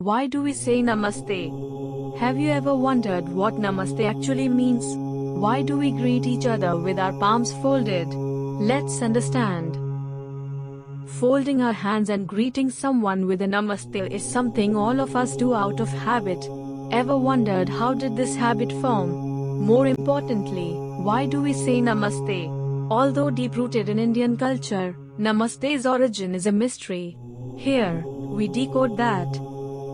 Why do we say Namaste? Have you ever wondered what Namaste actually means? Why do we greet each other with our palms folded? Let's understand. Folding our hands and greeting someone with a Namaste is something all of us do out of habit. Ever wondered how did this habit form? More importantly, why do we say Namaste? Although deep-rooted in Indian culture, Namaste's origin is a mystery. Here, we decode that.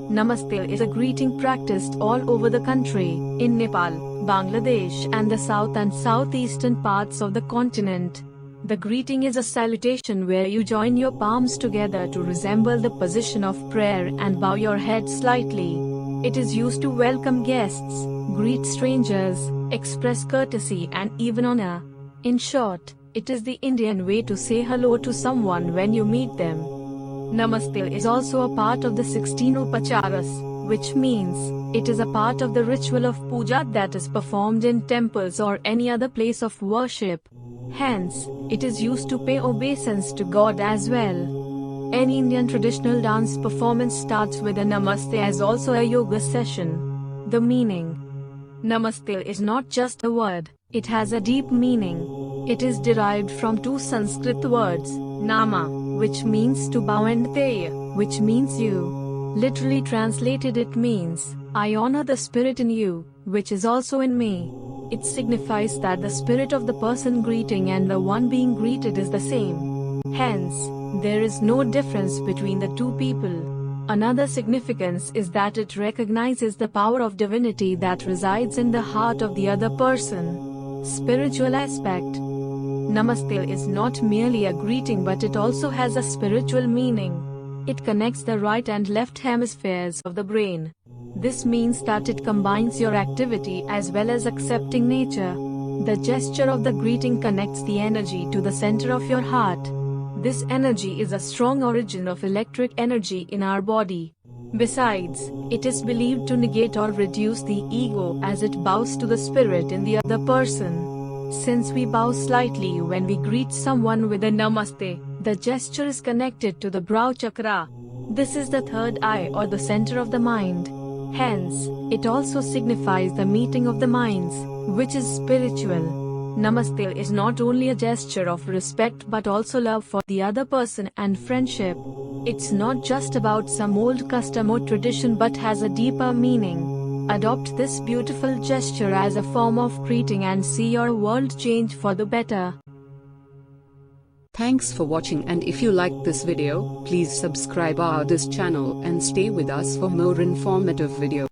Namaste is a greeting practiced all over the country, in Nepal, Bangladesh and the south and southeastern parts of the continent. The greeting is a salutation where you join your palms together to resemble the position of prayer and bow your head slightly. It is used to welcome guests, greet strangers, express courtesy and even honor. In short, it is the Indian way to say hello to someone when you meet them. Namaste is also a part of the 16 upacharas, which means, it is a part of the ritual of puja that is performed in temples or any other place of worship. Hence, it is used to pay obeisance to God as well. Any Indian traditional dance performance starts with a Namaste as also a yoga session. The meaning. Namaste is not just a word, it has a deep meaning. It is derived from two Sanskrit words, Nama, which means to bow, and Teya, which means you. Literally translated it means, I honor the spirit in you, which is also in me. It signifies that the spirit of the person greeting and the one being greeted is the same. Hence, there is no difference between the two people. Another significance is that it recognizes the power of divinity that resides in the heart of the other person. Spiritual aspect. Namaste is not merely a greeting but it also has a spiritual meaning. It connects the right and left hemispheres of the brain. This means that it combines your activity as well as accepting nature. The gesture of the greeting connects the energy to the center of your heart. This energy is a strong origin of electric energy in our body. Besides, it is believed to negate or reduce the ego as it bows to the spirit in the other person. Since we bow slightly when we greet someone with a Namaste, the gesture is connected to the brow chakra. This is the third eye or the center of the mind. Hence, it also signifies the meeting of the minds, which is spiritual. Namaste is not only a gesture of respect but also love for the other person and friendship. It's not just about some old custom or tradition but has a deeper meaning. Adopt this beautiful gesture as a form of greeting and see your world change for the better. Thanks for watching, and if you liked this video, please subscribe our this channel and stay with us for more informative videos.